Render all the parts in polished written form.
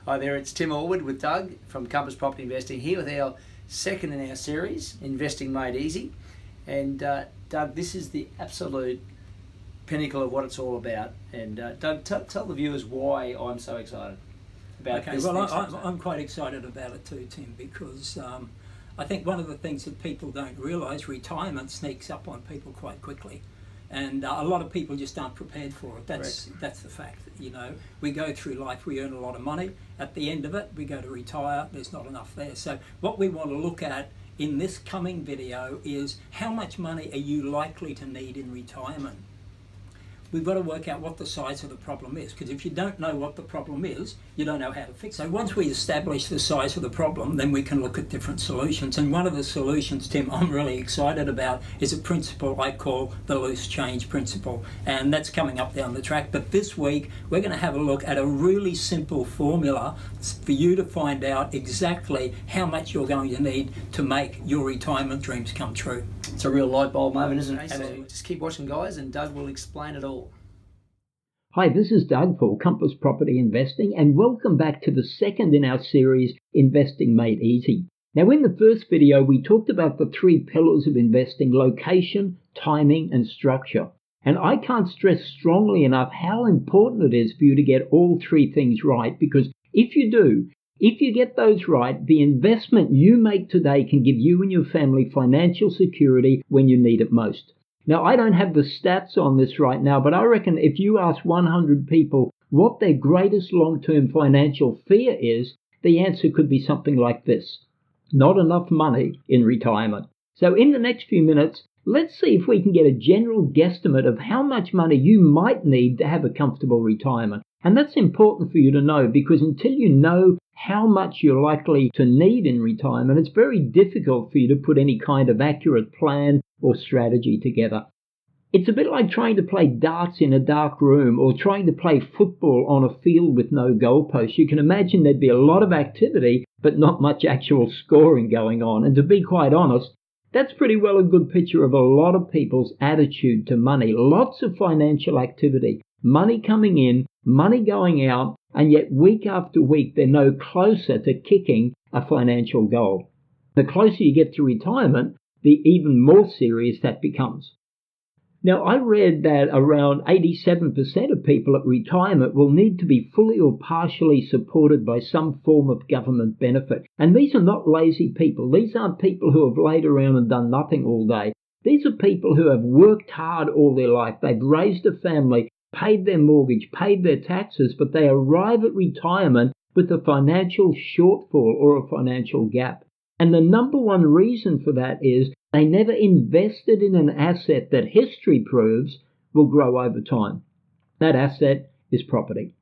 Hi there, it's Tim Allwood with Doug from Compass Property Investing, here with our second in our series, Investing Made Easy. And Doug, this is the absolute pinnacle of what it's all about. And Doug, tell the viewers why I'm so excited about this. Okay, well, I'm quite excited about it too, Tim, because I think one of the things that people don't realise, retirement sneaks up on people quite quickly. And a lot of people just aren't prepared for it. That's the fact. You know, we go through life, we earn a lot of money. At the end of it, we go to retire, there's not enough there. So what we want to look at in this coming video is how much money are you likely to need in retirement? We've got to work out what the size of the problem is, because if you don't know what the problem is, you don't know how to fix it. So once we establish the size of the problem, then we can look at different solutions. And one of the solutions, Tim, I'm really excited about is a principle I call the loose change principle. And that's coming up down the track. But this week, we're going to have a look at a really simple formula for you to find out exactly how much you're going to need to make your retirement dreams come true. It's a real light bulb moment, isn't it? Absolutely. So just keep watching, guys, and Doug will explain it all. Hi, this is Doug for Compass Property Investing, and welcome back to the second in our series, Investing Made Easy. Now, in the first video, we talked about the three pillars of investing: location, timing, and structure. And I can't stress strongly enough how important it is for you to get all three things right, because if you do, if you get those right, the investment you make today can give you and your family financial security when you need it most. Now, I don't have the stats on this right now, but I reckon if you ask 100 people what their greatest long-term financial fear is, the answer could be something like this: not enough money in retirement. So in the next few minutes, let's see if we can get a general guesstimate of how much money you might need to have a comfortable retirement. And that's important for you to know, because until you know how much you're likely to need in retirement, it's very difficult for you to put any kind of accurate plan or strategy together. It's a bit like trying to play darts in a dark room or trying to play football on a field with no goalposts. You can imagine there'd be a lot of activity, but not much actual scoring going on. And to be quite honest, that's pretty well a good picture of a lot of people's attitude to money. Lots of financial activity, money coming in, money going out, and yet week after week they're no closer to kicking a financial goal. The closer you get to retirement, the even more serious that becomes. Now, I read that around 87% of people at retirement will need to be fully or partially supported by some form of government benefit. And these are not lazy people. These aren't people who have laid around and done nothing all day. These are people who have worked hard all their life. They've raised a family, paid their mortgage, paid their taxes, but they arrive at retirement with a financial shortfall or a financial gap. And the number one reason for that is they never invested in an asset that history proves will grow over time. That asset is property.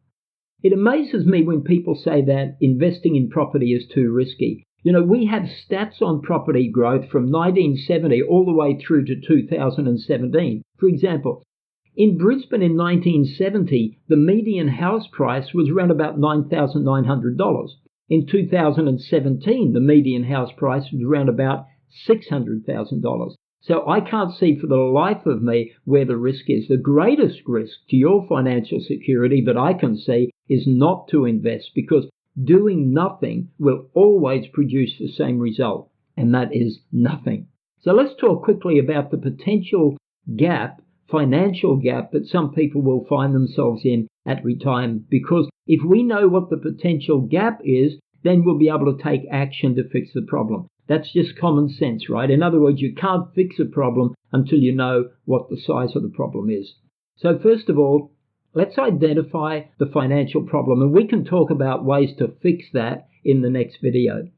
It amazes me when people say that investing in property is too risky. You know, we have stats on property growth from 1970 all the way through to 2017. For example, in Brisbane in 1970, the median house price was around about $9,900. In 2017, the median house price was around about $600,000. So I can't see for the life of me where the risk is. The greatest risk to your financial security that I can see is not to invest, because doing nothing will always produce the same result, and that is nothing. So let's talk quickly about the potential gap, financial gap, that some people will find themselves in at retirement, because if we know what the potential gap is, then we'll be able to take action to fix the problem. That's just common sense, right? In other words, you can't fix a problem until you know what the size of the problem is. So first of all, let's identify the financial problem, and we can talk about ways to fix that in the next video.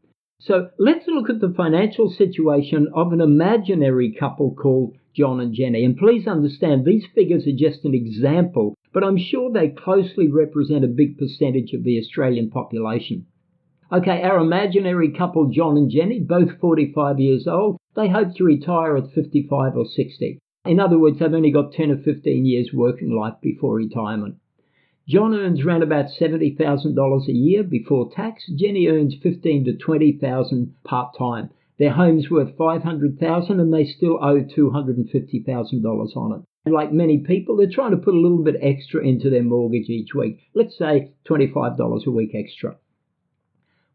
So let's look at the financial situation of an imaginary couple called John and Jenny. And please understand, these figures are just an example, but I'm sure they closely represent a big percentage of the Australian population. Okay, our imaginary couple, John and Jenny, both 45 years old, they hope to retire at 55 or 60. In other words, they've only got 10 or 15 years working life before retirement. John earns around about $70,000 a year before tax. Jenny earns $15,000 to $20,000 part-time. Their home's worth $500,000 and they still owe $250,000 on it. And like many people, they're trying to put a little bit extra into their mortgage each week. Let's say $25 a week extra.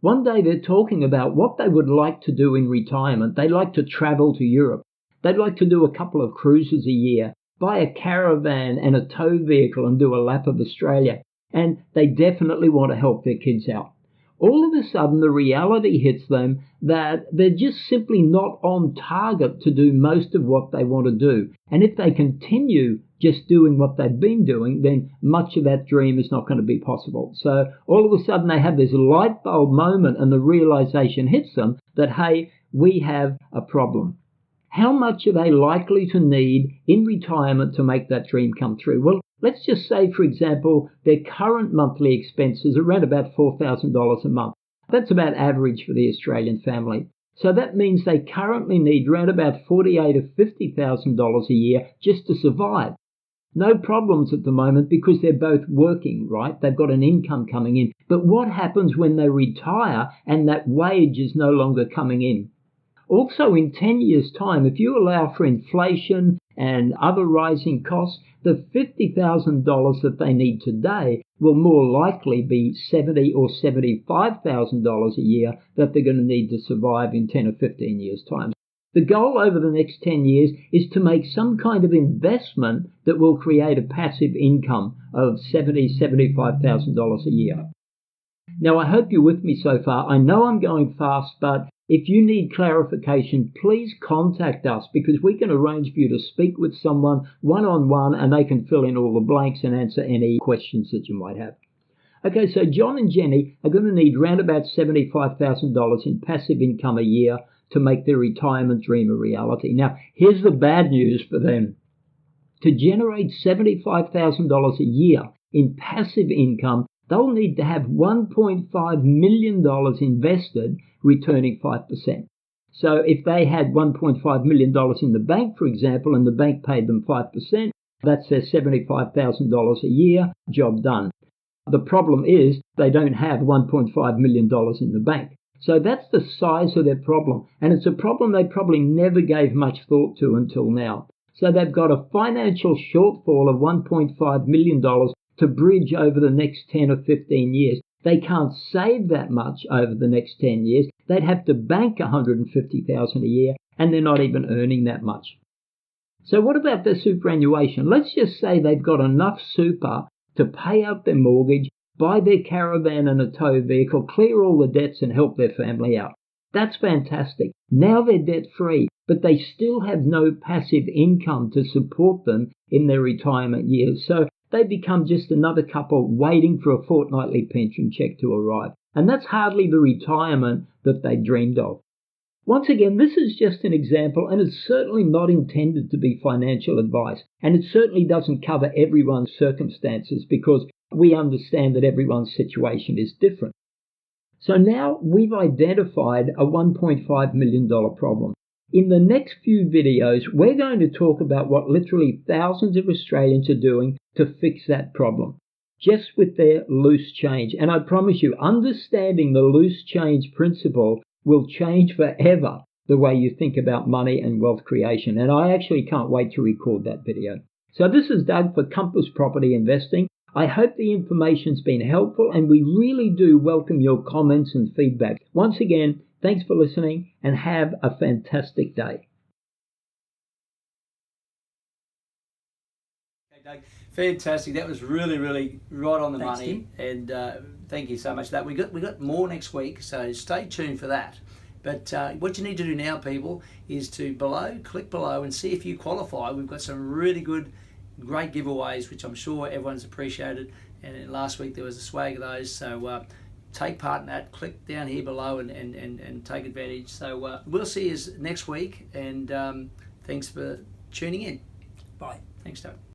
One day they're talking about what they would like to do in retirement. They like to travel to Europe. They'd like to do a couple of cruises a year, buy a caravan and a tow vehicle and do a lap of Australia. And they definitely want to help their kids out. All of a sudden, the reality hits them that they're just simply not on target to do most of what they want to do. And if they continue just doing what they've been doing, then much of that dream is not going to be possible. So all of a sudden, they have this light bulb moment and the realization hits them that, hey, we have a problem. How much are they likely to need in retirement to make that dream come true? Well, let's just say, for example, their current monthly expenses are around about $4,000 a month. That's about average for the Australian family. So that means they currently need around about $48,000 to $50,000 a year just to survive. No problems at the moment because they're both working, right? They've got an income coming in. But what happens when they retire and that wage is no longer coming in? Also, in 10 years' time, if you allow for inflation and other rising costs, the $50,000 that they need today will more likely be $70,000 or $75,000 a year that they're going to need to survive in 10 or 15 years' time. The goal over the next 10 years is to make some kind of investment that will create a passive income of $70,000, $75,000 a year. Now, I hope you're with me so far. I know I'm going fast, but if you need clarification, please contact us because we can arrange for you to speak with someone one-on-one and they can fill in all the blanks and answer any questions that you might have. Okay, so John and Jenny are going to need around about $75,000 in passive income a year to make their retirement dream a reality. Now, here's the bad news for them. To generate $75,000 a year in passive income, they'll need to have $1.5 million invested, returning 5%. So if they had $1.5 million in the bank, for example, and the bank paid them 5%, that's their $75,000 a year, job done. The problem is they don't have $1.5 million in the bank. So that's the size of their problem. And it's a problem they probably never gave much thought to until now. So they've got a financial shortfall of $1.5 million to bridge over the next 10 or 15 years. They can't save that much over the next 10 years. They'd have to bank $150,000 a year, and they're not even earning that much. So what about their superannuation? Let's just say they've got enough super to pay out their mortgage, buy their caravan and a tow vehicle, clear all the debts and help their family out. That's fantastic. Now they're debt-free, but they still have no passive income to support them in their retirement years. So they become just another couple waiting for a fortnightly pension check to arrive. And that's hardly the retirement that they dreamed of. Once again, this is just an example, and it's certainly not intended to be financial advice. And it certainly doesn't cover everyone's circumstances because we understand that everyone's situation is different. So now we've identified a $1.5 million problem. In the next few videos, we're going to talk about what literally thousands of Australians are doing to fix that problem, just with their loose change. And I promise you, understanding the loose change principle will change forever the way you think about money and wealth creation. And I actually can't wait to record that video. So this is Doug for Compass Property Investing. I hope the information's been helpful, and we really do welcome your comments and feedback. Once again, thanks for listening and have a fantastic day. Okay, Doug, fantastic. That was really, really right on the Thanks, money. And thank you so much for that. We got more next week, so stay tuned for that. But what you need to do now, people, is to click below and see if you qualify. We've got some really great giveaways, which I'm sure everyone's appreciated. And last week there was a swag of those. So take part in that. Click down here below and take advantage. So we'll see you next week. And thanks for tuning in. Bye. Thanks, Doug.